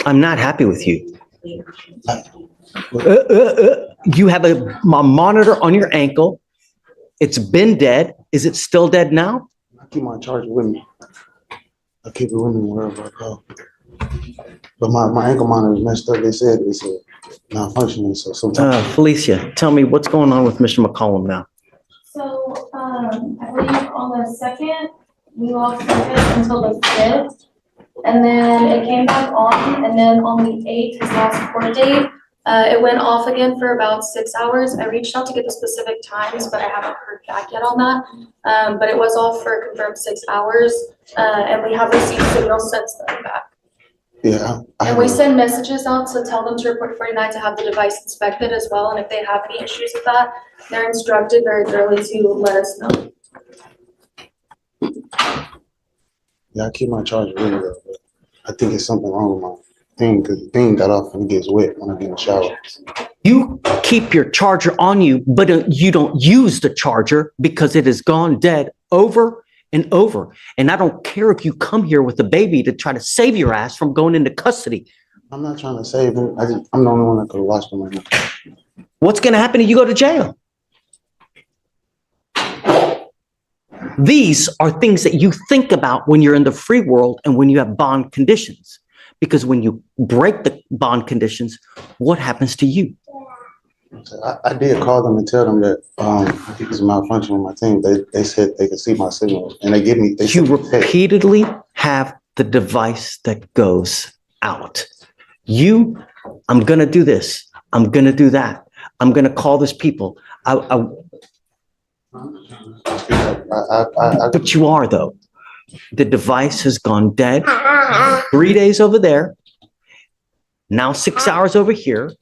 I'm not happy with you. You have a monitor on your ankle. It's been dead. Is it still dead now? I keep my charger with me. I keep it with me wherever I go. But my ankle monitor is messed up. They said it's malfunctioning. So sometimes. Felicia, tell me what's going on with Mr. McCollum now. So I believe on the 2nd, we lost service until the 5th. And then it came back on, and then on the 8th, his last court date, it went off again for about 6 hours. I reached out to get the specific times, but I haven't heard back yet on that. But it was off for a confirmed 6 hours, and we have received signals since then back. Yeah. And we send messages out to tell them to report 49 to have the device inspected as well. And if they have any issues with that, they're instructed very thoroughly to let us know. Yeah, I keep my charger with me though. But I think it's something wrong with my thing because the thing got off and it gets wet when I get in the shower. You keep your charger on you, but you don't use the charger because it has gone dead over and over. And I don't care if you come here with a baby to try to save your ass from going into custody. I'm not trying to save him. I'm the only one that could watch them right now. What's going to happen if you go to jail? These are things that you think about when you're in the free world and when you have bond conditions. Because when you break the bond conditions, what happens to you? I did call them and tell them that I think it's a malfunction with my thing. They said they could see my signal and they give me. You repeatedly have the device that goes out. I'm going to do this. I'm going to do that. I'm going to call this people. But you are, though. The device has gone dead. 3 days over there. Now 6 hours over here.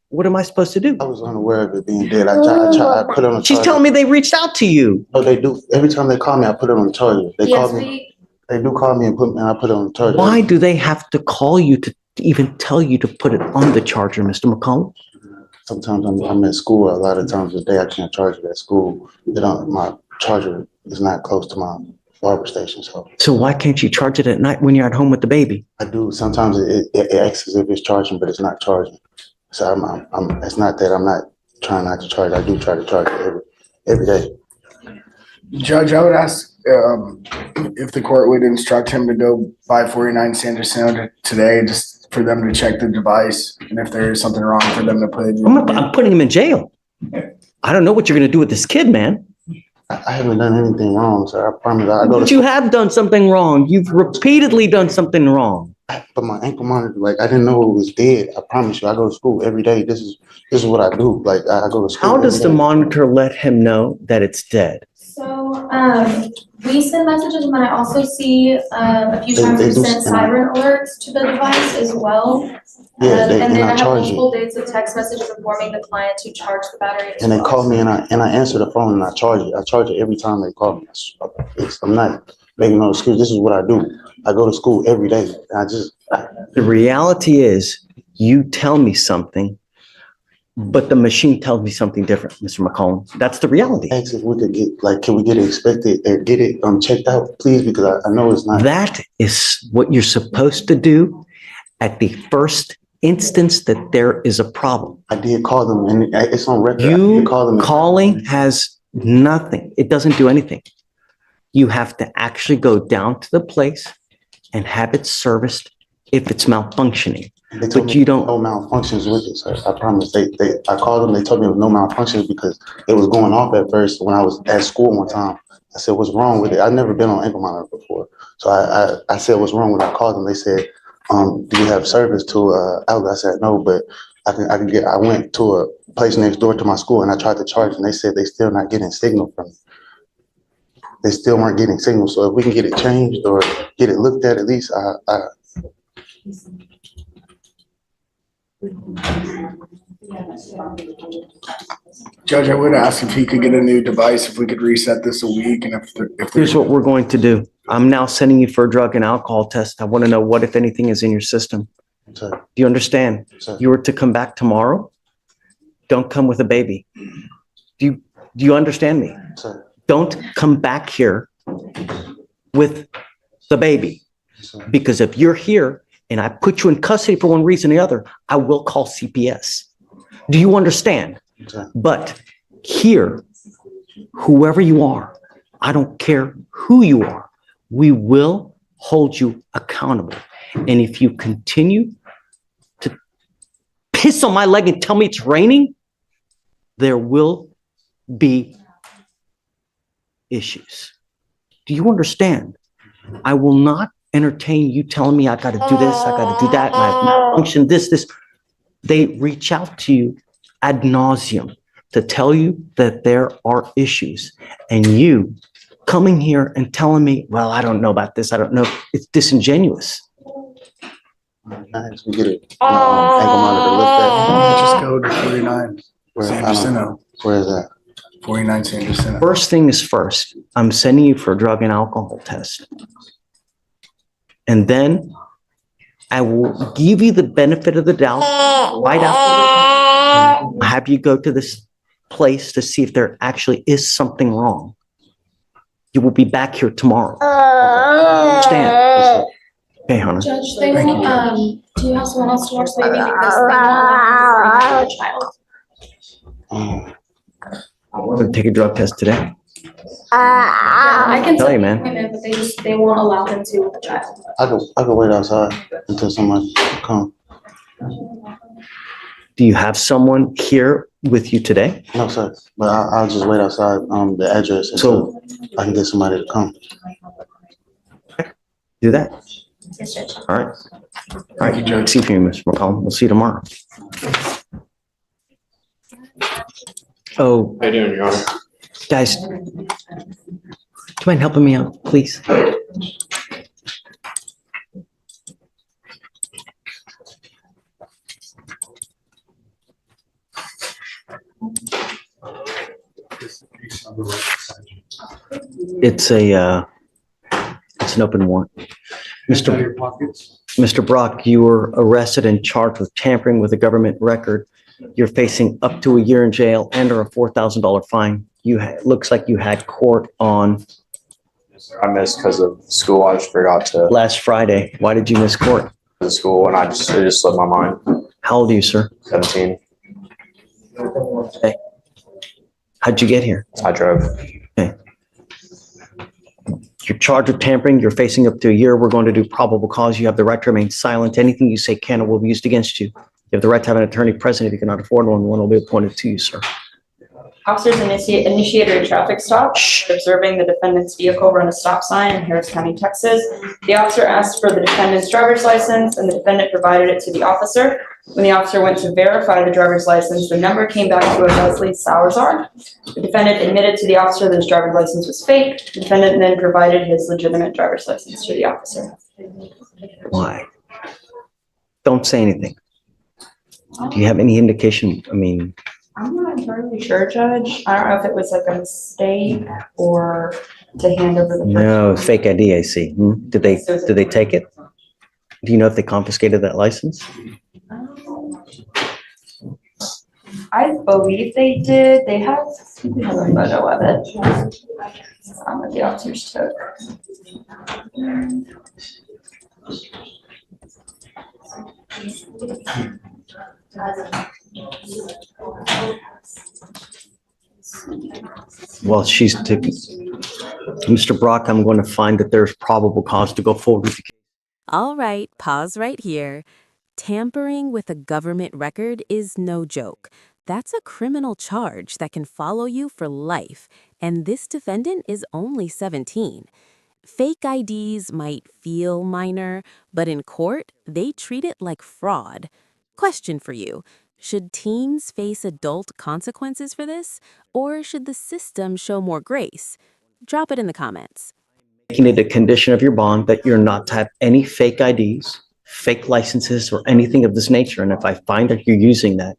What am I supposed to do? I was unaware of it being dead. I put it on the charger. She's telling me they reached out to you. Oh, they do. Every time they call me, I put it on the charger. They call me. They do call me and I put it on the charger. Why do they have to call you to even tell you to put it on the charger, Mr. McCollum? Sometimes I'm at school. A lot of times a day I can't charge it at school. My charger is not close to my barber station. So why can't you charge it at night when you're at home with the baby? I do. Sometimes it acts as if it's charging, but it's not charging. So it's not that I'm not trying not to charge. I do try to charge it every day. Judge, I would ask if the court would instruct him to go by 49 Sanderson today, just for them to check the device, and if there is something wrong, for them to put it in. I'm putting him in jail. I don't know what you're going to do with this kid, man. I haven't done anything wrong, sir. I promise. But you have done something wrong. You've repeatedly done something wrong. But my ankle monitor, I didn't know it was dead. I promise you, I go to school every day. This is what I do. I go to school. How does the monitor let him know that it's dead? So we send messages, and then I also see a few times we send siren alerts to the device as well. Yeah, and then I have charge multiple dates of text messages informing the client to charge the battery. And they call me and I answer the phone and I charge it. I charge it every time they call me. I'm not making no excuse. This is what I do. I go to school every day. The reality is you tell me something, but the machine tells me something different, Mr. McCollum. That's the reality. Ask if we could get, can we get it inspected and get it checked out, please? Because I know it's not. That is what you're supposed to do at the first instance that there is a problem. I did call them and it's on record. You calling has nothing. It doesn't do anything. You have to actually go down to the place and have it serviced if it's malfunctioning. But you don't. No malfunctions with it, sir. I promise. I called them. They told me there was no malfunctions because it was going off at first. When I was at school one time, I said, "What's wrong with it?" I've never been on ankle monitor before, so I said, "What's wrong with it?" I called them. They said, "Do you have service to outlet?" I said, "No, but I can get." I went to a place next door to my school and I tried to charge, and they said they still not getting signal from me. They still weren't getting signal. So if we can get it changed or get it looked at least, Judge, I would ask if he could get a new device, if we could reset this a week, and if Here's what we're going to do. I'm now sending you for a drug and alcohol test. I want to know what, if anything, is in your system. Sir. Do you understand? Sir. You were to come back tomorrow. Don't come with a baby. Do you understand me? Sir. Don't come back here with the baby. sir. Because if you're here and I put you in custody for one reason or the other, I will call CPS. Do you understand? Okay. But here, whoever you are, I don't care who you are, we will hold you accountable. And if you continue to piss on my leg and tell me it's raining, there will be issues. Do you understand? I will not entertain you telling me I got to do this, I got to do that, my malfunction, this. They reach out to you ad nauseum to tell you that there are issues, and you coming here and telling me, well, I don't know about this, I don't know, it's disingenuous. Nice, we get it. Ankle monitor looked Just go to 49 at. Where is that? 49 Sanderson. First thing is first, I'm sending you for a drug and alcohol test. And then I will give you the benefit of the doubt right after. Have you go to this place to see if there actually is something wrong. You will be back here tomorrow. Understand? Okay, Hannah. Judge, they Thank want, you. do you have someone else to watch the baby because they want to the child? I'm going to take a drug test today. Yeah, I can Tell set you, the man. appointment, but they won't allow them to with the child. I could wait outside until somebody come. Do you have someone here with you today? No, sir, but I'll just wait outside, the address until I can get somebody to come. Do that. Yes, Judge. All right. All right, you Judge. See you, Mr. McCollum. We'll see you tomorrow. Oh, How you doing, Your Honor? guys, do you mind helping me out, please? It's an open warrant. Mr. Brock, you were arrested and charged with tampering with a government record. You're facing up to a year in jail and or a $4,000 fine. Looks like you had court on I missed because of school. I just forgot to last Friday. Why did you miss court? the school, and it just slipped my mind. How old are you, sir? 17. How'd you get here? I drove. You're charged with tampering. You're facing up to a year. We're going to do probable cause. You have the right to remain silent. Anything you say can or will be used against you. You have the right to have an attorney present. If you cannot afford one will be appointed to you, sir. Officers initiated a traffic stop, observing the defendant's vehicle run a stop sign in Harris County, Texas. The officer asked for the defendant's driver's license, and the defendant provided it to the officer. When the officer went to verify the driver's license, the number came back to a Leslie Salazar. The defendant admitted to the officer that his driver's license was fake. The defendant then provided his legitimate driver's license to the officer. Why? Don't say anything. Do you have any indication? I mean, I'm not entirely sure, Judge. I don't know if it was like a mistake or to hand over the. no, fake ID, I see. Did they take it? Do you know if they confiscated that license? I believe they did. They have a photo of it. That the officers took. Well, Mr. Brock, I'm going to find that there's probable cause to go forward with the case. All right, pause right here. Tampering with a government record is no joke. That's a criminal charge that can follow you for life, and this defendant is only 17. Fake IDs might feel minor, but in court, they treat it like fraud. Question for you. Should teens face adult consequences for this, or should the system show more grace? Drop it in the comments. Making it a condition of your bond that you're not to have any fake IDs, fake licenses, or anything of this nature. And if I find that you're using that,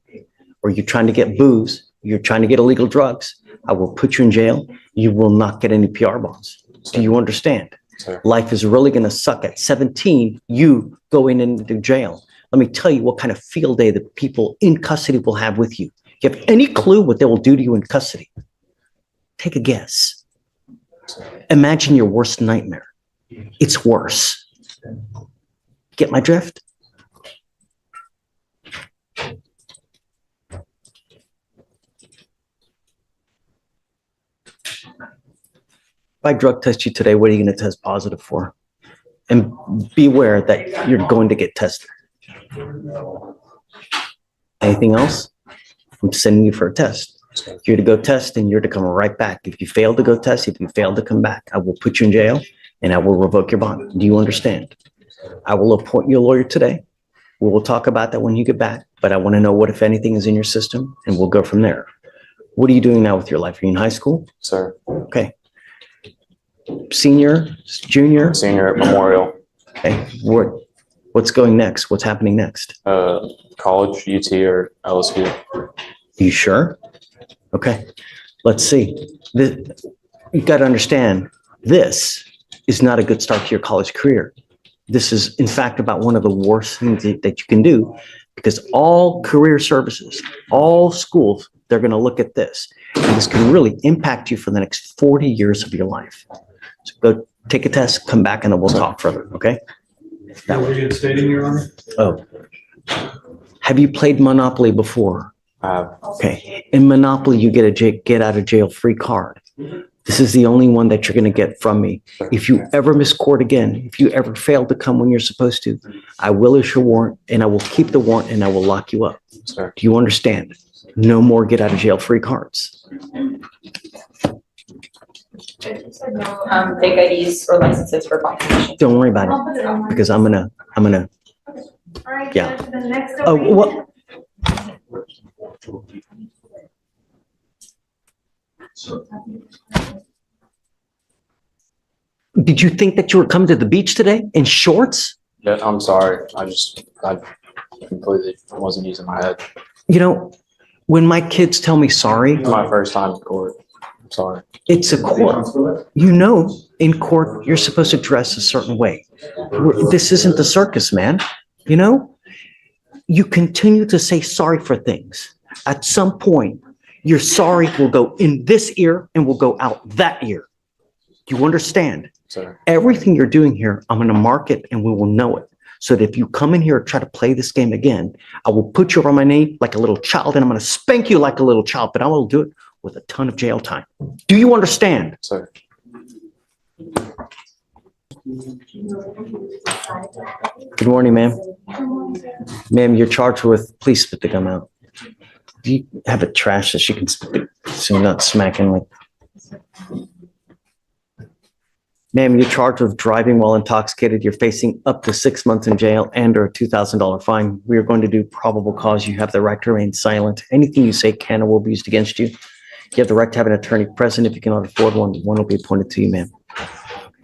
or you're trying to get booze, you're trying to get illegal drugs, I will put you in jail. You will not get any PR bonds. Do you understand? Sir. Life is really going to suck. At 17, you going into jail. Let me tell you what kind of field day the people in custody will have with you. Do you have any clue what they will do to you in custody? Take a guess. Imagine your worst nightmare. It's worse. Get my drift? If I drug test you today, what are you going to test positive for? And beware that you're going to get tested. Anything else? I'm sending you for a test. You're to go test and you're to come right back. If you fail to go test, if you fail to come back, I will put you in jail and I will revoke your bond. Do you understand? I will appoint you a lawyer today. We will talk about that when you get back, but I want to know what, if anything, is in your system and we'll go from there. What are you doing now with your life? Are you in high school? Sir, Okay. Senior, junior? senior at Memorial, Okay. What's going next? What's happening next? college, UT or LSU. You sure? Okay. Let's see. You got to understand, this is not a good start to your college career. This is, in fact, about one of the worst things that you can do, because all career services, all schools, they're going to look at this. And this can really impact you for the next 40 years of your life. So go take a test, come back, and then we'll talk further, okay? That was reinstating, Your Honor? Oh. Have you played Monopoly before? Okay. In Monopoly, you get a get out of jail free card. This is the only one that you're going to get from me. If you ever miss court again, if you ever fail to come when you're supposed to, I will issue a warrant and I will keep the warrant and I will lock you up. Sir. Do you understand? No more get out of jail free cards. Fake IDs or licenses for confrontation. Don't worry about it, because I'm gonna, All right, Yeah. Judge, the next. oh, what? Did you think that you were coming to the beach today in shorts? Yeah, I'm sorry. I completely wasn't using my head. You know, when my kids tell me sorry, It's my first time in court. I'm sorry. it's a court. You know, in court, you're supposed to dress a certain way. This isn't the circus, man. You know, you continue to say sorry for things. At some point, your sorry will go in this ear and will go out that ear. Do you understand? Sir. Everything you're doing here, I'm going to mark it and we will know it. So that if you come in here and try to play this game again, I will put you on my knee like a little child and I'm going to spank you like a little child, but I will do it with a ton of jail time. Do you understand? Sir. Good morning, ma'am. Ma'am, you're charged with, please spit the gum out. Do you have a trash that she can spit so you're not smacking like? Ma'am, you're charged with driving while intoxicated. You're facing up to 6 months in jail and or a $2,000 fine. We are going to do probable cause. You have the right to remain silent. Anything you say can or will be used against you. You have the right to have an attorney present. If you cannot afford one, one will be appointed to you, ma'am.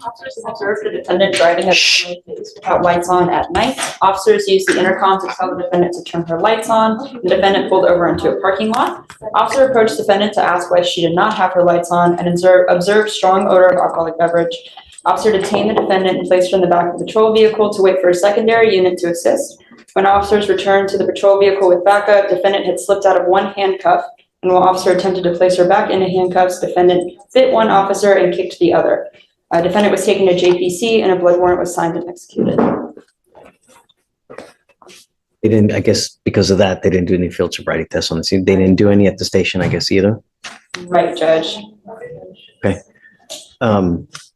Officers observed the defendant driving without lights on at night. Officers used the intercom to tell the defendant to turn her lights on. The defendant pulled over into a parking lot. Officer approached defendant to ask why she did not have her lights on and observed strong odor of alcoholic beverage. Officer detained the defendant and placed her in the back of the patrol vehicle to wait for a secondary unit to assist. When officers returned to the patrol vehicle with backup, defendant had slipped out of one handcuff, and while officer attempted to place her back into handcuffs, defendant bit one officer and kicked the other. Defendant was taken to JPC and a blood warrant was signed and executed. They didn't, I guess because of that, they didn't do any field sobriety tests on the scene. They didn't do any at the station, I guess, either. Right, Judge. Okay.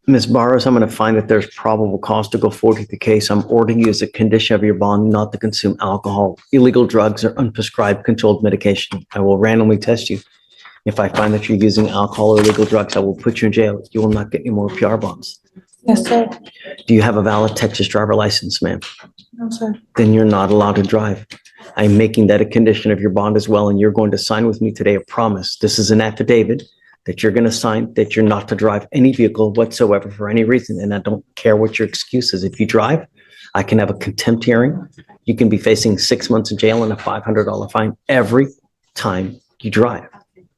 Ms. Barros, I'm going to find that there's probable cause to go forward with the case. I'm ordering you as a condition of your bond not to consume alcohol, illegal drugs, or unprescribed controlled medication. I will randomly test you. If I find that you're using alcohol or illegal drugs, I will put you in jail. You will not get any more PR bonds. Yes, sir. Do you have a valid Texas driver license, ma'am? No, sir. Then you're not allowed to drive. I'm making that a condition of your bond as well, and you're going to sign with me today a promise. This is an affidavit that you're going to sign that you're not to drive any vehicle whatsoever for any reason, and I don't care what your excuse is. If you drive, I can have a contempt hearing. You can be facing 6 months in jail and a $500 fine every time you drive.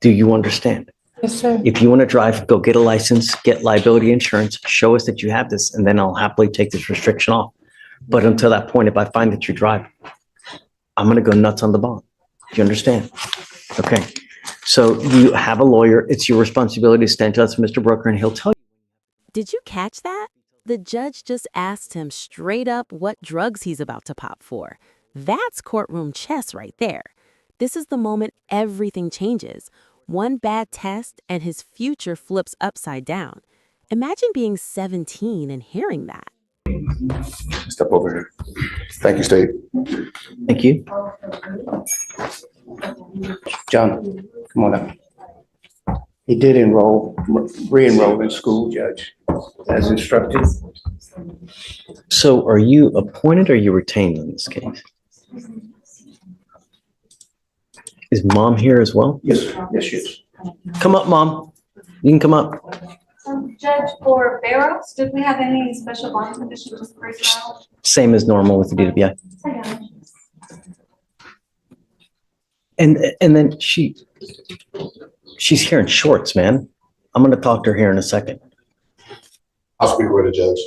Do you understand? Yes, sir. If you want to drive, go get a license, get liability insurance, show us that you have this, and then I'll happily take this restriction off. But until that point, if I find that you drive, I'm going to go nuts on the bond. Do you understand? Okay. So you have a lawyer. It's your responsibility to stand to us, Mr. Brooker, and he'll tell you. Did you catch that? The judge just asked him straight up what drugs he's about to pop for. That's courtroom chess right there. This is the moment everything changes. One bad test and his future flips upside down. Imagine being 17 and hearing that. Step over here. Thank you, State. Thank you. John, come on up. He did re-enroll in school, Judge, as instructed. So are you appointed or are you retained in this case? Is mom here as well? Yes, yes, yes. Come up, mom. You can come up. Judge, for Barrows, did we have any special bond conditions just for a child? Same as normal with the DWI. And then she's here in shorts, man. I'm gonna talk to her here in a second. I'll speak with the judge.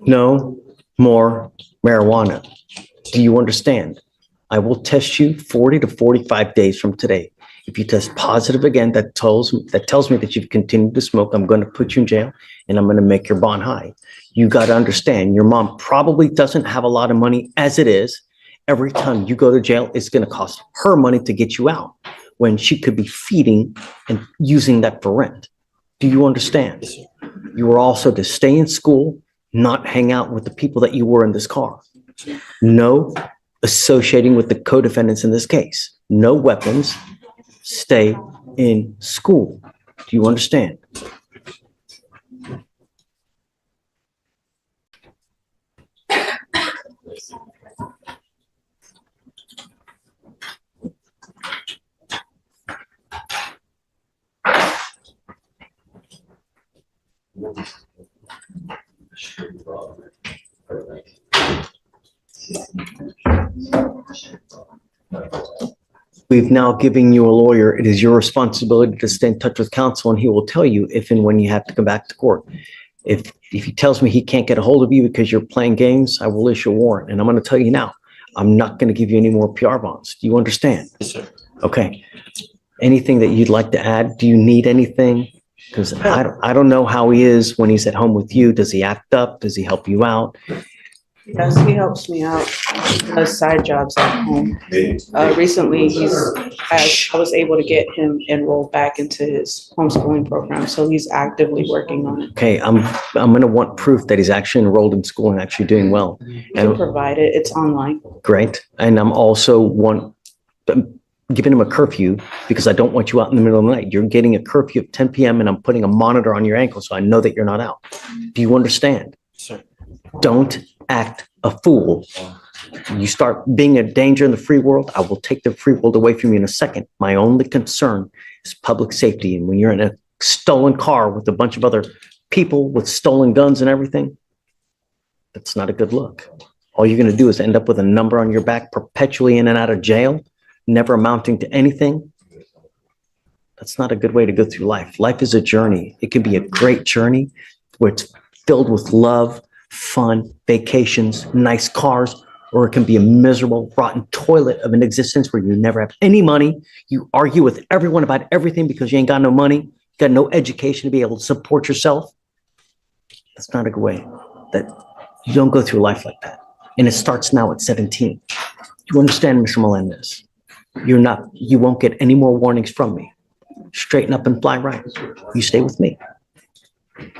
No more marijuana. Do you understand? I will test you 40 to 45 days from today. If you test positive again, that tells me that you've continued to smoke. I'm going to put you in jail and I'm going to make your bond high. You got to understand, your mom probably doesn't have a lot of money as it is. Every time you go to jail, it's going to cost her money to get you out when she could be feeding and using that for rent. Do you understand? You are also to stay in school, not hang out with the people that you were in this car. No associating with the co-defendants in this case. No weapons. Stay in school. Do you understand? We've now given you a lawyer. It is your responsibility to stay in touch with counsel, and he will tell you if and when you have to come back to court. If he tells me he can't get a hold of you because you're playing games, I will issue a warrant. And I'm going to tell you now, I'm not going to give you any more PR bonds. Do you understand? Yes, sir. Okay. Anything that you'd like to add? Do you need anything? Because I don't know how he is when he's at home with you. Does he act up? Does he help you out? Yes, he helps me out, does side jobs at home. Recently, I was able to get him enrolled back into his homeschooling program, so he's actively working on it. Okay, I'm going to want proof that he's actually enrolled in school and actually doing well. He can provide it, it's online. Great. And I'm also giving him a curfew because I don't want you out in the middle of the night. You're getting a curfew at 10 p.m. and I'm putting a monitor on your ankle so I know that you're not out. Do you understand? Sir. Don't act a fool. You start being a danger in the free world, I will take the free world away from you in a second. My only concern is public safety. And when you're in a stolen car with a bunch of other people with stolen guns and everything, that's not a good look. All you're going to do is end up with a number on your back perpetually in and out of jail, never amounting to anything. That's not a good way to go through life. Life is a journey. It can be a great journey where it's filled with love, fun, vacations, nice cars, or it can be a miserable, rotten toilet of an existence where you never have any money. You argue with everyone about everything because you ain't got no money, you got no education to be able to support yourself. That's not a good way. That you don't go through life like that. And it starts now at 17. You understand, Mr. Melendez? You won't get any more warnings from me. Straighten up and fly right. You stay with me.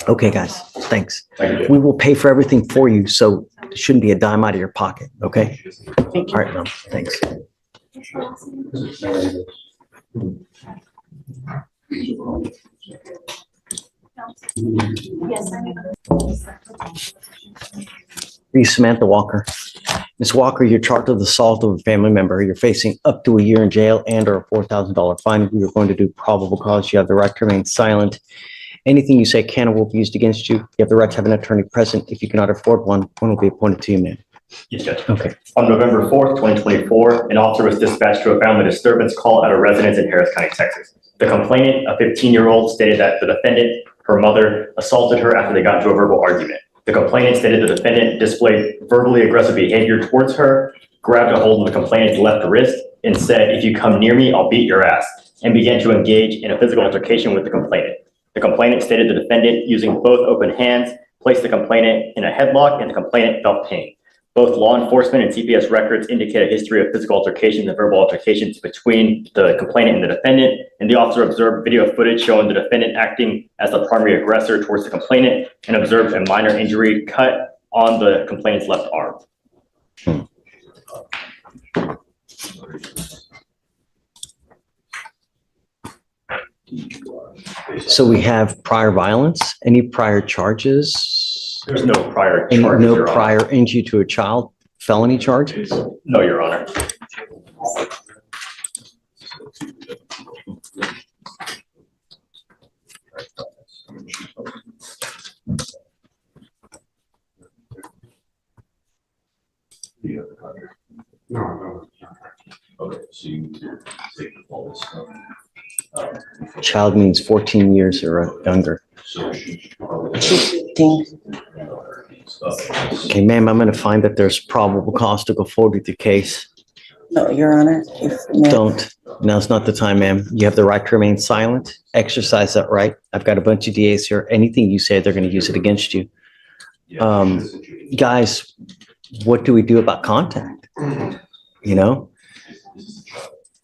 Okay, guys, thanks. We will pay for everything for you, so it shouldn't be a dime out of your pocket, okay? All right, Mom, thanks. Be Samantha Walker. Ms. Walker, you're charged with assault of a family member. You're facing up to a year in jail and or a $4,000 fine. We are going to do probable cause. You have the right to remain silent. Anything you say can or will be used against you. You have the right to have an attorney present. If you cannot afford one will be appointed to you, ma'am. Yes, Judge. Okay. On November 4th, 2024, an officer was dispatched to a family disturbance call at a residence in Harris County, Texas. The complainant, a 15-year-old, stated that the defendant, her mother, assaulted her after they got into a verbal argument. The complainant stated the defendant displayed verbally aggressive behavior towards her, grabbed a hold of the complainant's left wrist, and said, "If you come near me, I'll beat your ass," and began to engage in a physical altercation with the complainant. The complainant stated the defendant, using both open hands, placed the complainant in a headlock and the complainant felt pain. Both law enforcement and CPS records indicate a history of physical altercations and verbal altercations between the complainant and the defendant, and the officer observed video footage showing the defendant acting as the primary aggressor towards the complainant and observed a minor injury cut on the complainant's left arm. So we have prior violence, any prior charges? There's no prior Any, charges, no Your Honor. prior injury to a child, felony charges? No, Your Honor. Okay, so you need to take all this stuff. Child means 14 years or younger. So she probably. Okay, ma'am, I'm gonna find that there's probable cause to go forward with your case. No, Your Honor, Don't. Now's not the time, ma'am. You have the right to remain silent. Exercise that right. I've got a bunch of DAs here. Anything you say, they're gonna use it against you. Guys, what do we do about contact? You know?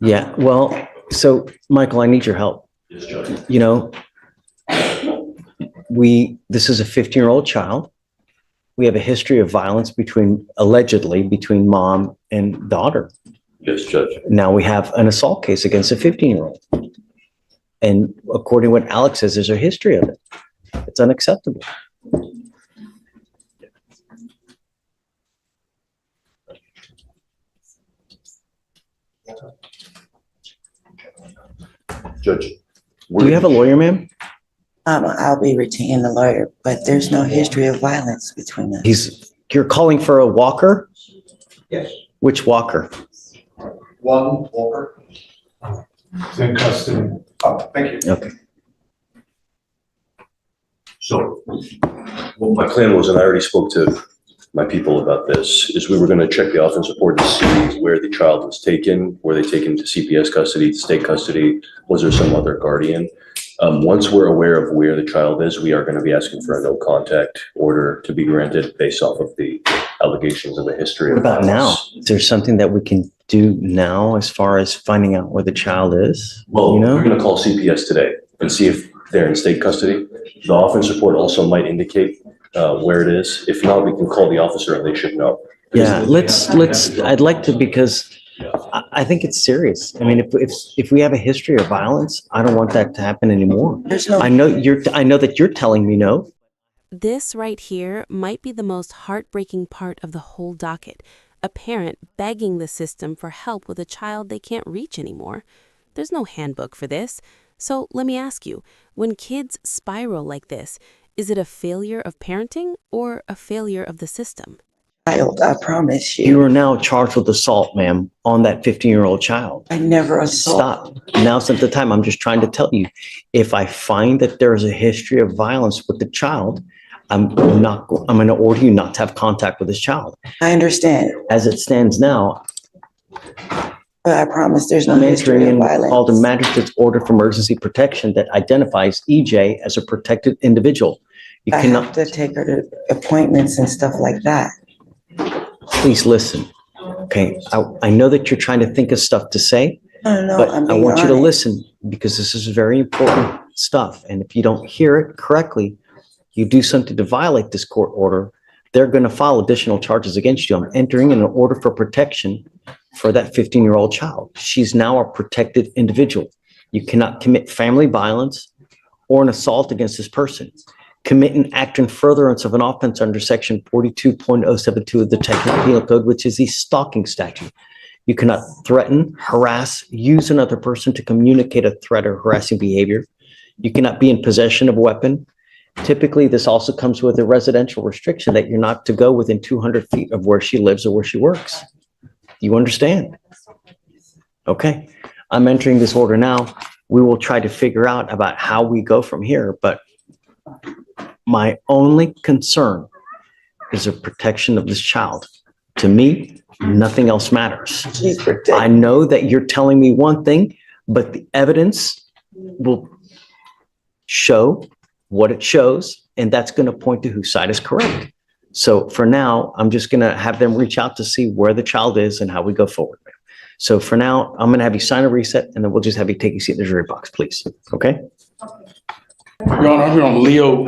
Yeah, well, so Michael, I need your help. Yes, Judge. You know, this is a 15-year-old child. We have a history of violence allegedly between mom and daughter. Yes, Judge. Now we have an assault case against a 15-year-old. And according to what Alex says, there's a history of it. It's unacceptable. Judge. Do you have a lawyer, ma'am? I'll be retaining a lawyer, but there's no history of violence between us. You're calling for a walker? Yes. Which walker? One Walker. It's in custody. Oh, thank you. Okay. So what my plan was, and I already spoke to my people about this, is we were going to check the offense report to see where the child was taken. Were they taken to CPS custody, to state custody? Was there some other guardian? Once we're aware of where the child is, we are going to be asking for a no contact order to be granted based off of the allegations of the history. What about now? violence. Is there something that we can do now as far as finding out where the child is? Well, You know? we're going to call CPS today and see if they're in state custody. The offense report also might indicate where it is. If not, we can call the officer and they should know. Yeah, I'd like to, because I think it's serious. I mean, if we have a history of violence, I don't want that to happen anymore. There's no, I know that you're telling me no. This right here might be the most heartbreaking part of the whole docket. A parent begging the system for help with a child they can't reach anymore. There's no handbook for this. So let me ask you, when kids spiral like this, is it a failure of parenting or a failure of the system? child, I promise You you. are now charged with assault, ma'am, on that 15-year-old child. I never assault. Stop. Now's not the time. I'm just trying to tell you, if I find that there is a history of violence with the child, I'm going to order you not to have contact with this child. I understand, As it stands now, but I promise there's no I'm history entering of in called a violence. magistrate's order for emergency protection that identifies EJ as a protected individual. You I have cannot, to take her to appointments and stuff like that. please listen. Okay, I know that you're trying to think of stuff to say, No, but I'm I being want you to honest. listen because this is very important stuff. And if you don't hear it correctly, you do something to violate this court order, they're going to file additional charges against you. I'm entering in an order for protection for that 15-year-old child. She's now a protected individual. You cannot commit family violence or an assault against this person. Commit an act in furtherance of an offense under section 42.072 of the Technical Penal Code, which is the stalking statute. You cannot threaten, harass, use another person to communicate a threat or harassing behavior. You cannot be in possession of a weapon. Typically, this also comes with a residential restriction that you're not to go within 200 feet of where she lives or where she works. You understand? Okay, I'm entering this order now. We will try to figure out about how we go from here, but my only concern is the protection of this child. To me, nothing else matters. She's protected. I know that you're telling me one thing, but the evidence will show what it shows, and that's going to point to whose side is correct. So for now, I'm just going to have them reach out to see where the child is and how we go forward. So for now, I'm going to have you sign a reset, and then we'll just have you take a seat in the jury box, please. Okay? Your Honor, I'm here on Leo.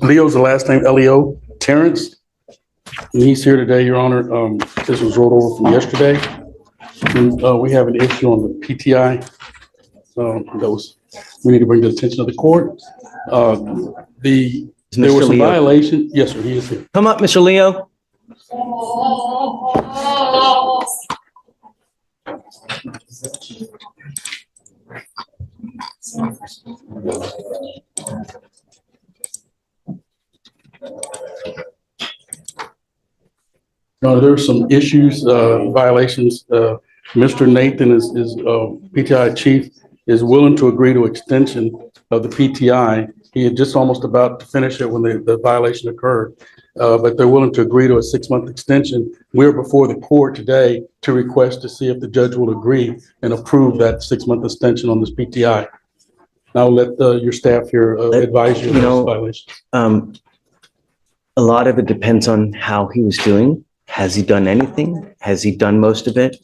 Leo's the last name, Leo Terrence. And he's here today, Your Honor. This was rolled over from yesterday. And we have an issue on the PTI. We need to bring to the attention of the court. There was some violation. Yes, sir, he is here. Come up, Mr. Leo. There are some issues, violations. Mr. Nathan is PTI chief is willing to agree to extension of the PTI. He had just almost about to finish it when the violation occurred, but they're willing to agree to a 6-month extension. We're before the court today to request to see if the judge will agree and approve that 6-month extension on this PTI. I'll let your staff here advise you on this violation. A lot of it depends on how he was doing. Has he done anything? Has he done most of it?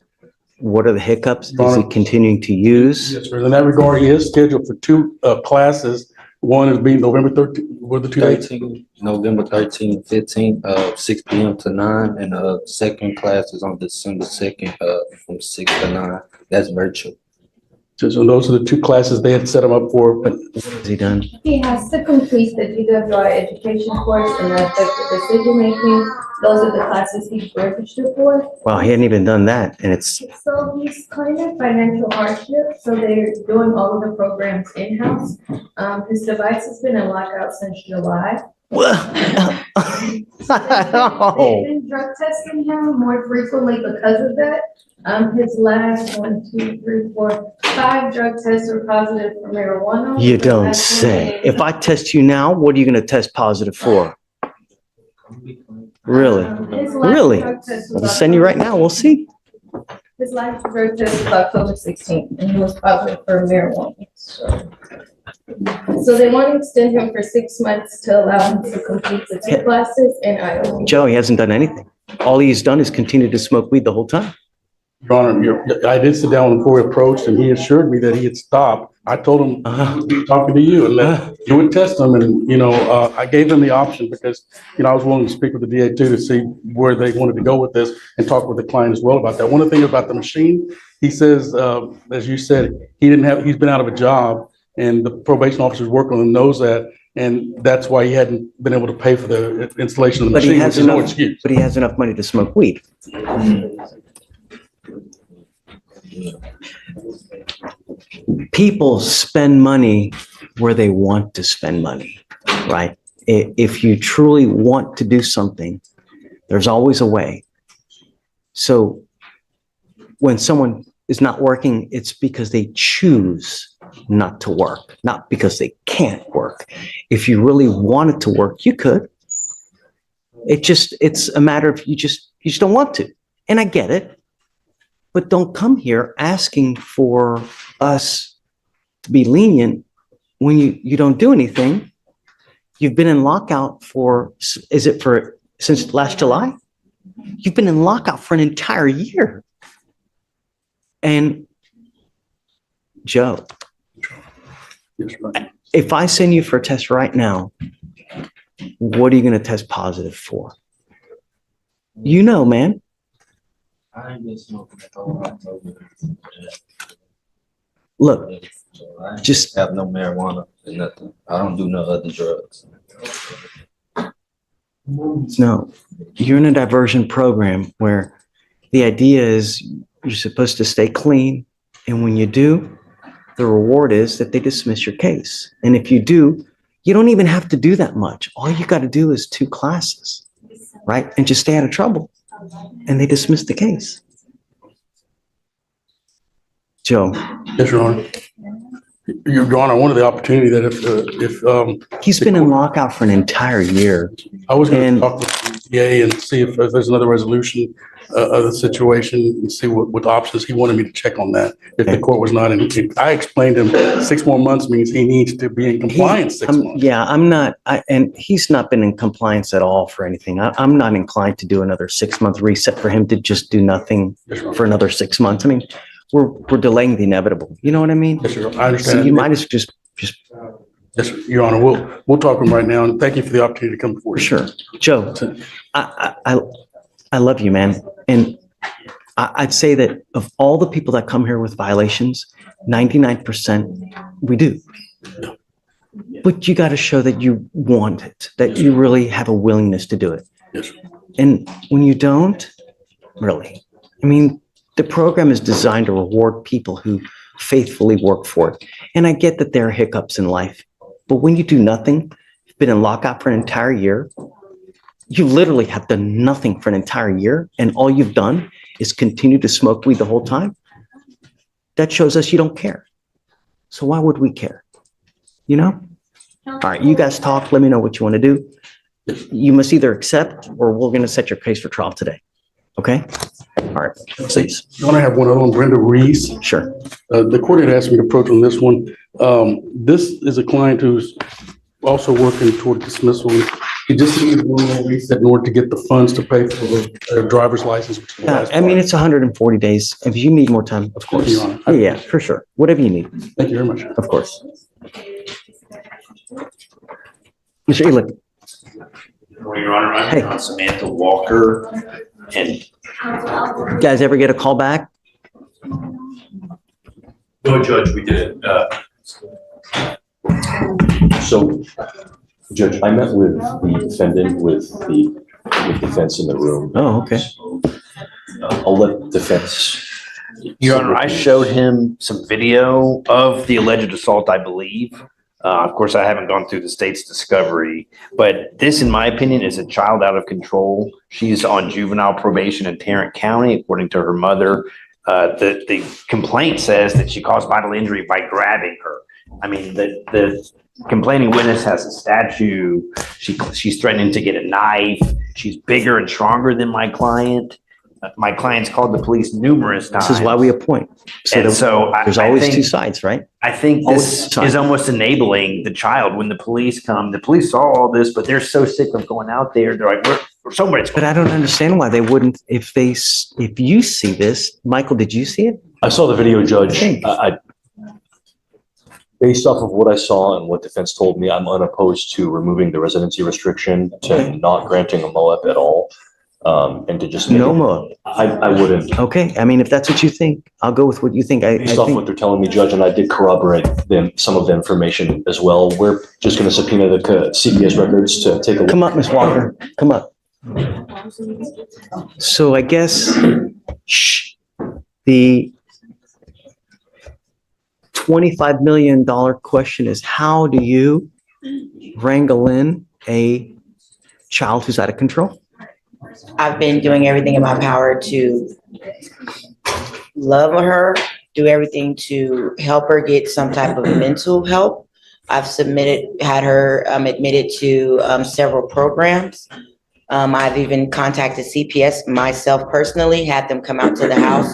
What are the hiccups? Is he continuing to use? Yes, sir. In that regard, he is scheduled for 2 classes. One is being November 13th. What are the 2 dates? November 13th, 15th, 6 p.m. to 9, and second class is on December 2nd, from 6 to 9. That's virtual. So those are the 2 classes they had set him up for. But what has he done? He has to complete the DWI education course and the effective decision making. Those are the classes he's registered for. Wow, he hadn't even done that, and it's. So he's kind of financial hardship, so they're doing all of the programs in-house. His device has been in lockout since July. They've been drug testing him more frequently because of that. His last 5 drug tests were positive for marijuana. You don't say. If I test you now, what are you going to test positive for? Really? Really? We'll send you right now. We'll see. His last drug test was October 16th, and he was positive for marijuana. So they want to extend him for 6 months to allow him to complete the 2 classes in Iowa. Joe, he hasn't done anything. All he's done is continue to smoke weed the whole time. Your Honor, I did sit down before we approached, and he assured me that he had stopped. I told him talking to you and that you would test him, and I gave him the option because I was willing to speak with the DA too to see where they wanted to go with this and talk with the client as well about that. One of the things about the machine, he says, as you said, he's been out of a job, and the probation officer's working on him knows that. And that's why he hadn't been able to pay for the installation of the machine, which is no excuse. But he has enough money to smoke weed. People spend money where they want to spend money, right? If you truly want to do something, there's always a way. So when someone is not working, it's because they choose not to work, not because they can't work. If you really wanted to work, you could. It's a matter of you just don't want to. And I get it. But don't come here asking for us to be lenient when you don't do anything. You've been in lockout since last July? You've been in lockout for an entire year. And Joe, if I send you for a test right now, what are you going to test positive for? Man. I ain't been smoking at all October. Look, I just have no marijuana and nothing. I don't do no other drugs. No, you're in a diversion program where the idea is you're supposed to stay clean. And when you do, the reward is that they dismiss your case. And if you do, you don't even have to do that much. All you got to do is 2 classes, right? And just stay out of trouble. And they dismiss the case. Joe. Yes, Your Honor. Your Honor, I wanted the opportunity that if he's been in lockout for an entire year. I was going to talk with CA and see if there's another resolution of the situation and see what options. He wanted me to check on that. If the court was not in, I explained to him 6 more months means he needs to be in compliance 6 months. Yeah, I'm not, and he's not been in compliance at all for anything. I'm not inclined to do another 6-month reset for him to just do nothing for another 6 months. I mean, we're delaying the inevitable. You know what I mean? Yes, sir. I understand. So you might as just. Yes, sir. Your Honor, we'll talk to him right now, and thank you for the opportunity to come before you. Sure. Joe, I love you, man. And I'd say that of all the people that come here with violations, 99% we do. But you got to show that you want it, that you really have a willingness to do it. Yes, sir. And when you don't, really, I mean, the program is designed to reward people who faithfully work for it. And I get that there are hiccups in life, but when you do nothing, you've been in lockout for an entire year, you literally have done nothing for an entire year, and all you've done is continue to smoke weed the whole time. That shows us you don't care. So why would we care? You know? All right, you guys talk. Let me know what you want to do. You must either accept or we're going to set your case for trial today. Okay? All right, please. I want to have one other one, Brenda Reese. Sure. The court had asked me to approach on this one. This is a client who's also working toward dismissal. He just needs one more reset in order to get the funds to pay for the driver's license. Which is the last I mean, part. it's 140 days. If you need more time, of course. Your Honor. Yeah, for sure. Whatever you need, Thank you very much. of course. Mr. Elick. Your Honor, Hey. I'm on Samantha Walker, and You guys ever get a call back? No, Judge, we did. So, Judge, I met with the defendant with defense in the room. Oh, okay. I'll let defense. Your Honor, I showed him some video of the alleged assault, I believe. Of course, I haven't gone through the state's discovery, but this, in my opinion, is a child out of control. She's on juvenile probation in Tarrant County, according to her mother. The complaint says that she caused bodily injury by grabbing her. I mean, the complaining witness has a statue. She's threatening to get a knife. She's bigger and stronger than my client. My client's called the police numerous times. This is why we appoint. And so There's I always think- two sides, right? I think Always this time. is almost enabling the child when the police come. The police saw all this, but they're so sick of going out there. They're like, we're somebody's. But I don't understand why they wouldn't, if you see this, Michael, did you see it? I saw the video, Judge. Thanks. Based off of what I saw and what defense told me, I'm unopposed to removing the residency restriction, to not granting a MOAP at all, and to just. No more. I wouldn't. Okay, I mean, if that's what you think, I'll go with what you think. I Based off what think, they're telling me, Judge, and I did corroborate some of the information as well. We're just going to subpoena the CPS records to take a look. come up, Ms. Walker, come up. So I guess, the $25 million question is, how do you wrangle in a child who's out of control? I've been doing everything in my power to love her, do everything to help her get some type of mental help. I've had her admitted to several programs. I've even contacted CPS myself personally, had them come out to the house.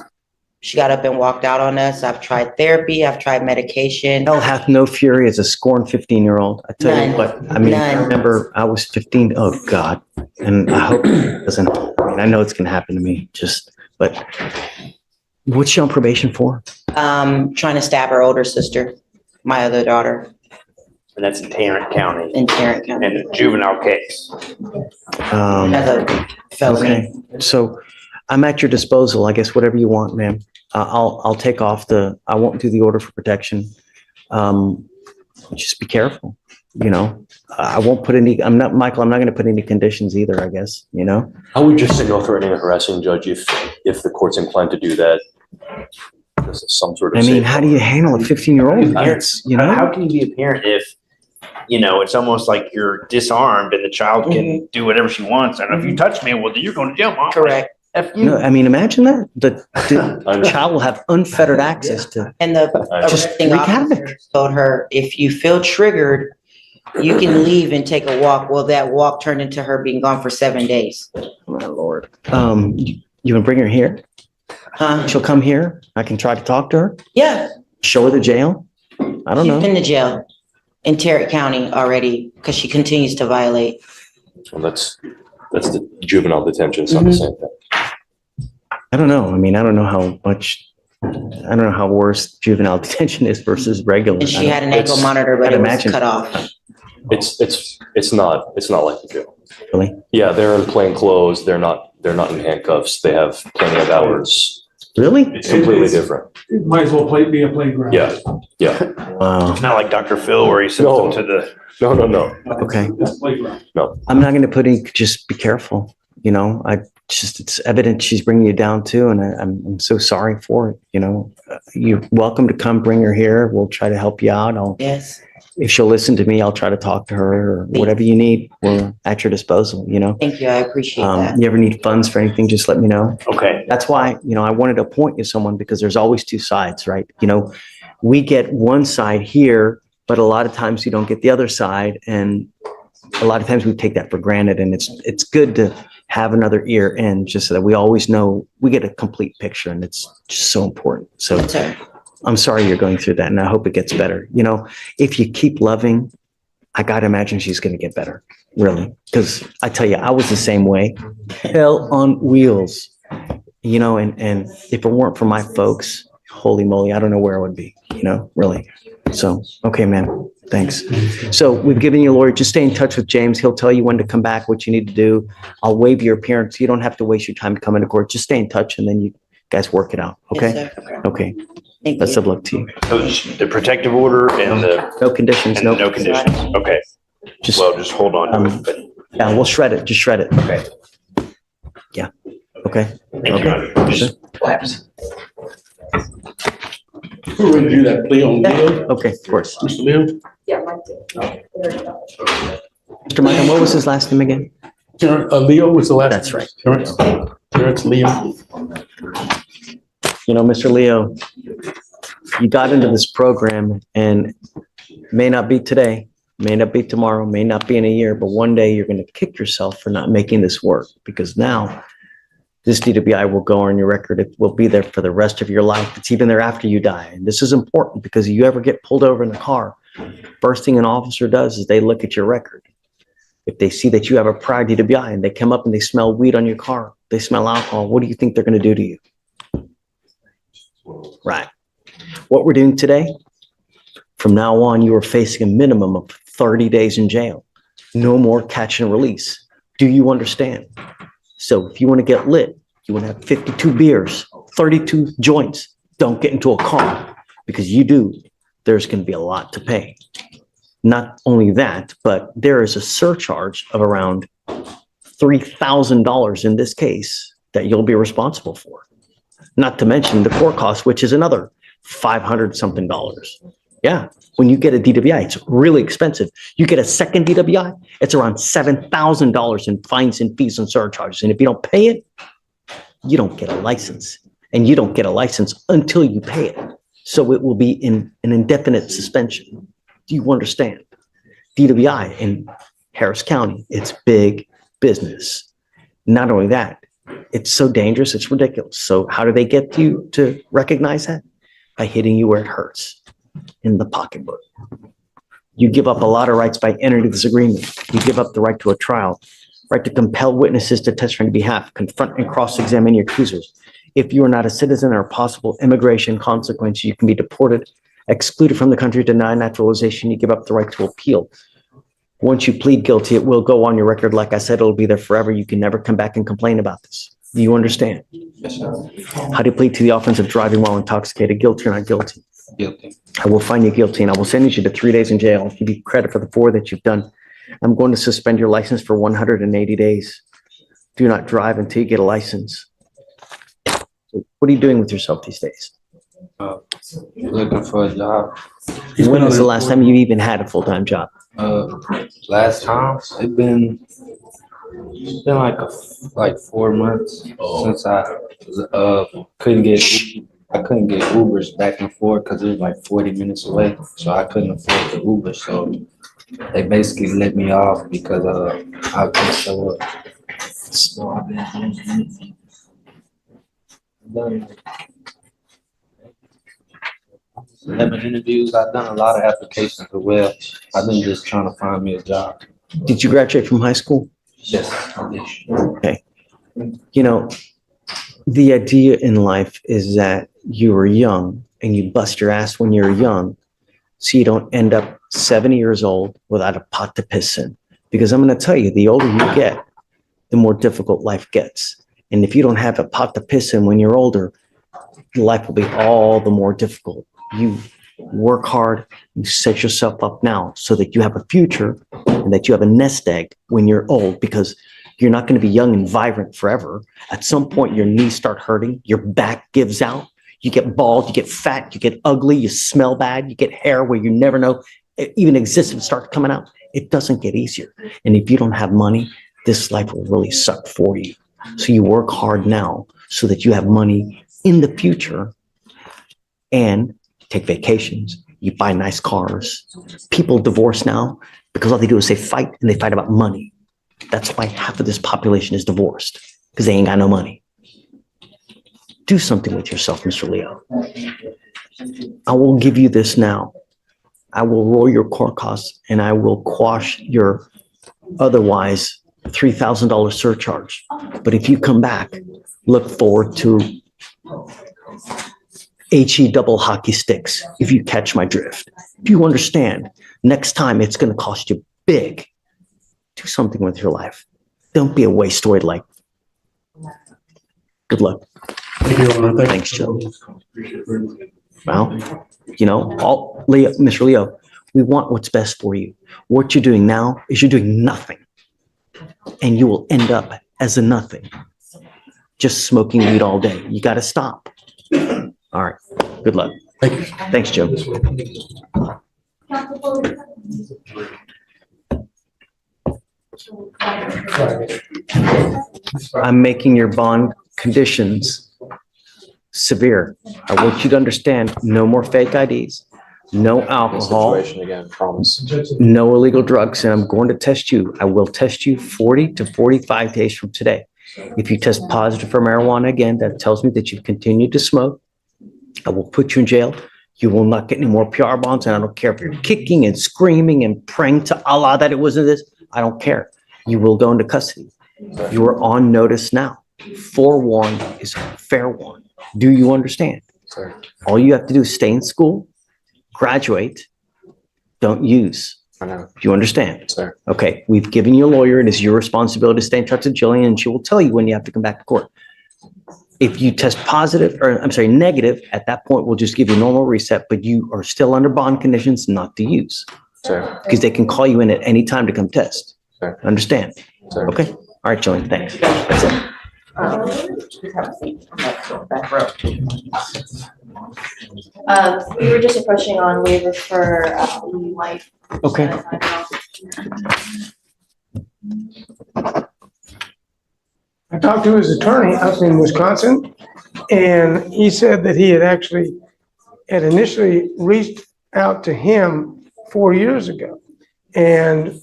She got up and walked out on us. I've tried therapy. I've tried medication. Hell hath no fury as a scorned 15-year-old. I tell you None. what, I mean, I None. remember I was 15. Oh God. And I hope it doesn't, I mean, I know it's going to happen to me, but what's she on probation for? Trying to stab her older sister, my other daughter, And that's in Tarrant County, in Tarrant County. and a juvenile case. Another felony. Okay, so I'm at your disposal. I guess whatever you want, ma'am. I'll take off I won't do the order for protection. Just be careful, you know. I won't put any, Michael, I'm not going to put any conditions either, I guess, you know. I would just say no threatening or harassing, Judge, if the court's inclined to do that. This is some sort of. I mean, how do you handle a 15-year-old? Parents, You know, how can you be a parent if, it's almost like you're disarmed and the child can do whatever she wants. And if you touch me, well, you're going to jail, Mom. Correct. F you. no, I mean, imagine that. The child will have unfettered access to. And the Just arresting wreak havoc. officer told her, if you feel triggered, You can leave and take a walk. Well, that walk turned into her being gone for 7 days. My Lord. You wanna bring her here? Huh? She'll come here. I can try to talk to her, Yeah, show her the jail. I don't she's know. been to jail in Tarrant County already because she continues to violate. Well, that's the juvenile detention, it's not the same thing. I don't know. I mean, I don't know how much, I don't know how worse juvenile detention is versus regular. And she had an ankle monitor, but I'd it was imagine. cut off. It's not like the jail. Really? Yeah, they're in plain clothes, they're not in handcuffs, they have plenty of hours. Really? It's completely different. It might as well be a playground. Yeah, yeah. Wow. It's not like Dr. Phil where he sends them to the. No. Okay. It's a playground. No. I'm not gonna put in, just be careful, you know, it's evident she's bringing you down too, and I'm so sorry for it, you know. You're welcome to come, bring her here. We'll try to help you out. Yes. If she'll listen to me, I'll try to talk to her or whatever you need. We're at your disposal, you know. Thank you. I appreciate that. You ever need funds for anything, just let me know. Okay. That's why, you know, I wanted to appoint you someone because there's always two sides, right? You know, we get one side here, but a lot of times you don't get the other side. And a lot of times we take that for granted, and it's good to have another ear in just so that we always know we get a complete picture, and it's just so important. So I'm sorry you're going through that, and I hope it gets better. You know, if you keep loving, I got to imagine she's going to get better, really. Because I tell you, I was the same way. Hell on wheels, you know, and if it weren't for my folks, holy moly, I don't know where I would be, you know, really. So, okay, man, thanks. So we've given you a lawyer. Just stay in touch with James. He'll tell you when to come back, what you need to do. I'll waive your appearance. You don't have to waste your time to come into court. Just stay in touch, and then you guys work it out, okay? Yes, sir. Okay. Thank Best you. of luck to you. So the protective order and the. No conditions, And no. no conditions. Okay. Just, Well, just hold on to it. But yeah, we'll shred it. Just shred it. okay. Yeah. Okay. Thank you. Okay. Just collapse. We're going to do that plea on Leo, Okay, of course. Mr. Leo. Yeah, Mike did. Mr. Michael, what was his last name again? Leo was the last. That's right. Terrence Leo. You know, Mr. Leo, you got into this program, and may not be today, may not be tomorrow, may not be in a year, but one day you're going to kick yourself for not making this work, because now this DWI will go on your record. It will be there for the rest of your life. It's even there after you die. And this is important because if you ever get pulled over in the car, first thing an officer does is they look at your record. If they see that you have a prior DWI and they come up and they smell weed on your car, they smell alcohol, what do you think they're going to do to you? Right. What we're doing today, from now on, you are facing a minimum of 30 days in jail. No more catch and release. Do you understand? So if you want to get lit, you want to have 52 beers, 32 joints, don't get into a car, because you do, there's going to be a lot to pay. Not only that, but there is a surcharge of around $3,000 in this case that you'll be responsible for. Not to mention the court cost, which is another $500 something. Yeah. When you get a DWI, it's really expensive. You get a second DWI, it's around $7,000 in fines and fees and surcharges. And if you don't pay it, you don't get a license. And you don't get a license until you pay it. So it will be in an indefinite suspension. Do you understand? DWI in Harris County, it's big business. Not only that, it's so dangerous, it's ridiculous. So how do they get you to recognize that? By hitting you where it hurts, in the pocketbook. You give up a lot of rights by entering this agreement. You give up the right to a trial, right to compel witnesses to testify on your behalf, confront and cross-examine your accusers. If you are not a citizen or possible immigration consequence, you can be deported, excluded from the country, denied naturalization. You give up the right to appeal. Once you plead guilty, it will go on your record. Like I said, it'll be there forever. You can never come back and complain about this. Do you understand? Yes, sir. How do you plead to the offense of driving while intoxicated? Guilty or not guilty? Guilty. I will find you guilty and I will sentence you to 3 days in jail. I'll give you credit for the 4 that you've done. I'm going to suspend your license for 180 days. Do not drive until you get a license. So what are you doing with yourself these days? Looking for a job. When was the last time you even had a full-time job? Last time it's been like 4 months since I couldn't get Ubers back and forth because it was like 40 minutes away, so I couldn't afford the Uber. So They basically let me off because I couldn't show up. So I've been done 11 interviews. I've done a lot of applications as well. I've been just trying to find me a job. Did you graduate from high school? Yes. Okay. You know, the idea in life is that you were young and you bust your ass when you're young, so you don't end up 70 years old without a pot to piss in. Because I'm going to tell you, the older you get, the more difficult life gets. And if you don't have a pot to piss in when you're older, life will be all the more difficult. You work hard, you set yourself up now so that you have a future and that you have a nest egg when you're old, because you're not going to be young and vibrant forever. At some point, your knees start hurting, your back gives out, you get bald, you get fat, you get ugly, you smell bad, you get hair where you never know it even exists and start coming out. It doesn't get easier. And if you don't have money, this life will really suck for you. So you work hard now so that you have money in the future, and take vacations. You buy nice cars. People divorce now because all they do is they fight, and they fight about money. That's why half of this population is divorced, because they ain't got no money. Do something with yourself, Mr. Leo. I will give you this now. I will roll your court costs, and I will quash your otherwise $3,000 surcharge. But if you come back, look forward to HE double hockey sticks, if you catch my drift. If you understand, next time it's going to cost you big. Do something with your life. Don't be a wasteoid like. Good luck. Thank you, Your Honor. Thanks, Joe. Well, you know, Mr. Leo, we want what's best for you. What you're doing now is you're doing nothing. And you will end up as a nothing. Just smoking weed all day. You got to stop. All right. Good luck. Thank you. Thanks, Joe. I'm making your bond conditions severe. I want you to understand, no more fake IDs, no alcohol, Situation again, promise. no illegal drugs, and I'm going to test you. I will test you 40 to 45 days from today. If you test positive for marijuana again, that tells me that you've continued to smoke. I will put you in jail. You will not get any more PR bonds, and I don't care if you're kicking and screaming and praying to Allah that it wasn't this. I don't care. You will go into custody. You are on notice now. Forewarned is fair warned. Do you understand? Sir. All you have to do is stay in school, graduate, don't use. I know. Do you understand? Sir. Okay, we've given you a lawyer. It is your responsibility to stay in touch with Jillian, and she will tell you when you have to come back to court. If you test positive, or I'm sorry, negative, at that point, we'll just give you a normal reset, but you are still under bond conditions not to use. Sir. Because they can call you in at any time to come test. Sir. Understand? Sir. Okay? All right, Jillian, thanks. That's it. We were just approaching on waiver for life. Okay. I talked to his attorney up in Wisconsin, and he said that he had initially reached out to him 4 years ago. And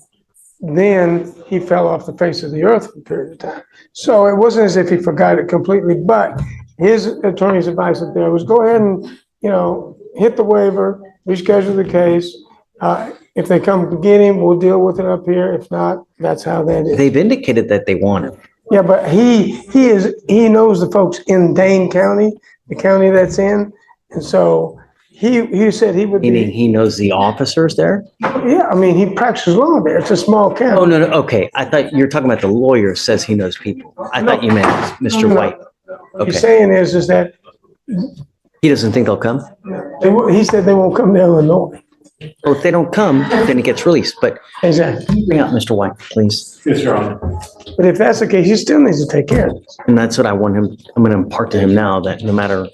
then he fell off the face of the earth for a period of time. So it wasn't as if he forgot it completely, but his attorney's advice up there was go ahead and, hit the waiver, reschedule the case. If they come to get him, we'll deal with it up here. If not, that's how that is. They've indicated that they want him. Yeah, but he knows the folks in Dane County, the county that's in. And so he said he would Meaning be, he knows the officers there? yeah, I mean, he practices law there. It's a small Oh, county. no, okay. I thought you were talking about the lawyer says he knows people. I thought you meant Mr. No. White. What he's Okay. saying is that He doesn't think they'll come? he said they won't come to Illinois. Well, if they don't come, then he gets released. But Exactly. bring out Mr. White, please. Yes, Your Honor. But if that's the case, he still needs to take care of this. And that's what I want him, I'm going to impart to him now, that no matter,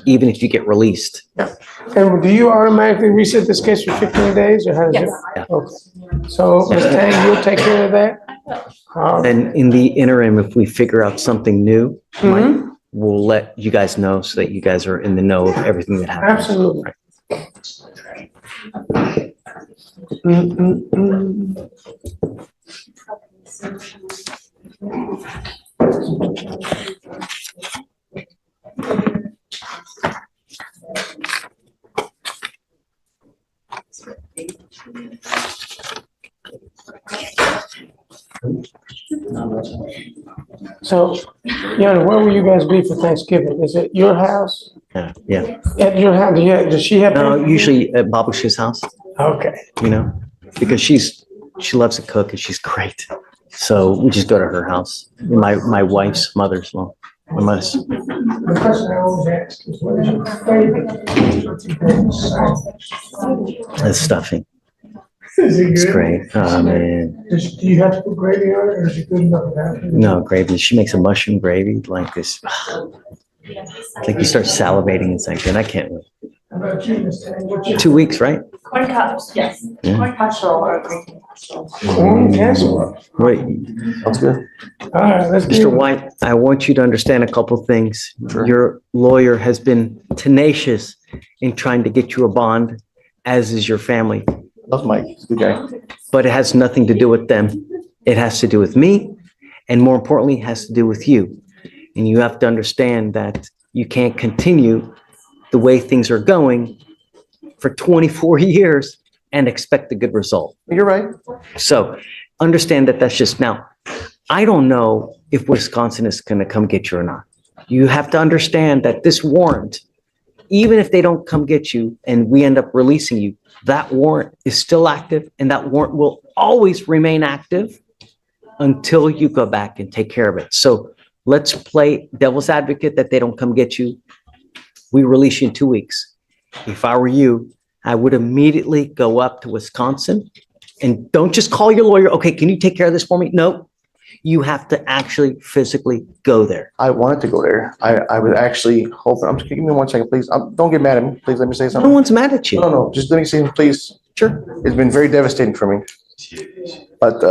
even if you get released, And do you automatically reset this case for 15 days or how does it? Yeah. Okay. So, Ms. Tang, you'll take care of that? and in the interim, if we figure out something new, Mhm. we'll let you guys know so that you guys are in the know of everything that happens. Absolutely. So, Yana, where will you guys be for Thanksgiving? Is it your house? Yeah. At your house? Does she have? No, usually at Babusha's house, Okay. because she loves to cook and she's great. So we just go to her house. My wife's mother's, well, my mother's. The question I always ask is, what is your favorite? The stuffing. Is it It's good? great. Oh, man. Do you have to put gravy on it, or is it good enough without it? No, gravy. She makes a mushroom gravy like this. Like you start salivating. It's like, and I can't wait. How about you, Ms. Tang? What's your- 2 weeks, right? Corn cups, yes. Yeah. Corn casserole or green casserole. Corn casserole. Right. Sounds good. All right, let's Mr. do. White, I want you to understand a couple things. Your lawyer has been tenacious in trying to get you a bond, as is your family. Love Mike. He's a good guy. But it has nothing to do with them. It has to do with me, and more importantly, it has to do with you. And you have to understand that you can't continue the way things are going for 24 years and expect a good result. You're right. So understand that that's just now. I don't know if Wisconsin is going to come get you or not. You have to understand that this warrant, even if they don't come get you and we end up releasing you, that warrant is still active, and that warrant will always remain active until you go back and take care of it. So let's play devil's advocate that they don't come get you. We release you in 2 weeks. If I were you, I would immediately go up to Wisconsin, and don't just call your lawyer. Okay, can you take care of this for me? No, you have to actually physically go there. I wanted to go there. I was actually hoping, give me 1 second, please. Don't get mad at me. Please let me say No something. one's mad at you. No, just let me say something, please. Sure. It's been very devastating for me. But,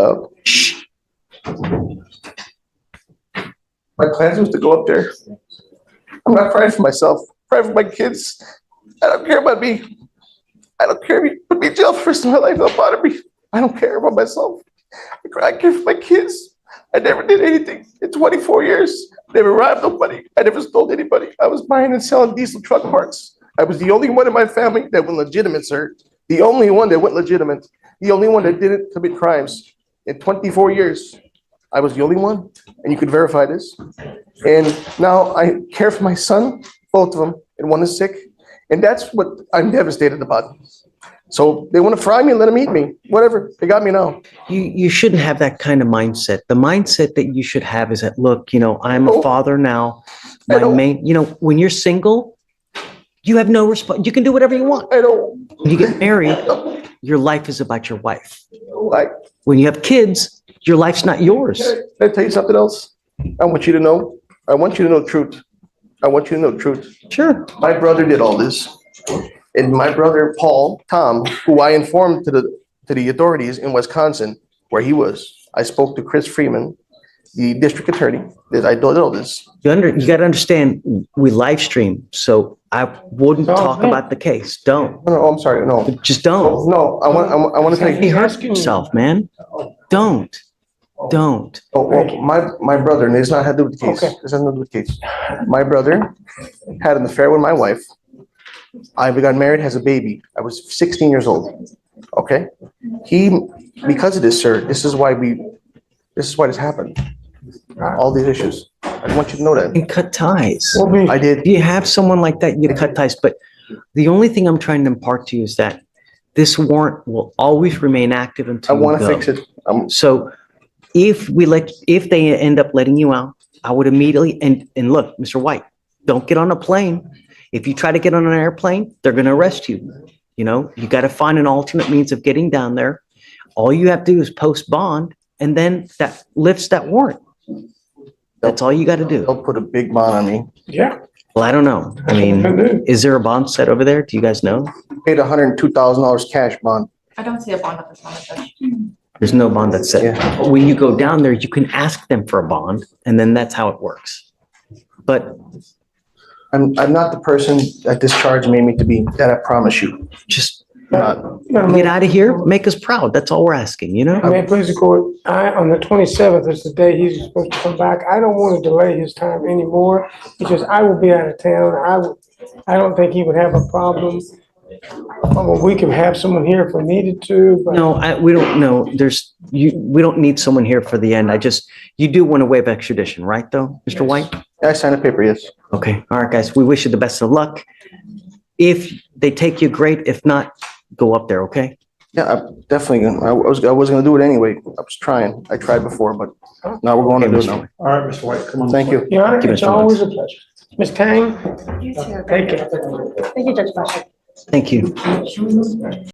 my plans was to go up there. I'm not crying for myself, I'm crying for my kids. I don't care about me. I don't care if you put me in jail for the rest of my life. Don't bother me. I don't care about myself. I care for my kids. I never did anything in 24 years. Never robbed nobody. I never stole anybody. I was buying and selling diesel truck parts. I was the only one in my family that went legitimate, sir. The only one that went legitimate. The only one that didn't commit crimes in 24 years. I was the only one, and you could verify this. And now I care for my son, both of them, and one is sick. And that's what I'm devastated about. So they want to fry me and let them eat me. Whatever, they got me now. You shouldn't have that kind of mindset. The mindset that you should have is that, look, I'm a father now. My main, when you're single, you have no response. You can do whatever you want. I don't. When you get married, your life is about your wife. Like, when you have kids, your life's not yours. can I tell you something else? I want you to know. I want you to know the truth. I want you to know the truth. Sure. My brother did all this. And my brother, Tom, who I informed to the authorities in Wisconsin where he was, I spoke to Chris Freeman, the district attorney, that I did all this. You got to understand, we live stream, so I wouldn't talk about the case. Don't. No, I'm sorry. No, just don't. No, I want to tell you. He hurt himself, man. Don't. My brother, and it's not had to do with the case. Okay. This has nothing to do with the case. My brother had an affair with my wife. I got married, has a baby. I was 16 years old. Okay? Because of this, sir, this is why this happened. All these issues. I want you to know that. And cut ties. I did. If you have someone like that, you cut ties. But the only thing I'm trying to impart to you is that this warrant will always remain active until I want to you go. fix it. So if they end up letting you out, I would immediately, and look, Mr. White, don't get on a plane. If you try to get on an airplane, they're going to arrest you. You got to find an alternate means of getting down there. All you have to do is post bond, and then that lifts that warrant. That's all you got to do. They'll put a big bond on me. Yeah. Well, I don't know. I mean, is there a bond set over there? Do you guys know? Paid $102,000 cash bond. I don't see a bond at this moment, Judge. There's no bond that's set. Yeah. When you go down there, you can ask them for a bond, and then that's how it works. But I'm not the person that this charge made me to be, that I promise you. just Get out of here, make us proud. That's all we're asking, you know? May it please the court, on the 27th is the day he's supposed to come back. I don't want to delay his time anymore because I will be out of town. I don't think he would have a problem. We could have someone here if we needed to, but. No, we don't know. We don't need someone here for the end. You do want to waive extradition, right, though, Mr. White? I signed a paper, yes. Okay, all right, guys, we wish you the best of luck. If they take you, great. If not, go up there, okay? Yeah, I'm definitely gonna, I was gonna do it anyway. I was trying. I tried before, but now we're going to do it now. All right, Mr. White, come on. Thank you. Your Honor, Thank you, it's Mr. always a pleasure. Ms. Tang, You too. take care. Thank you, Judge Fleischer. Thank you.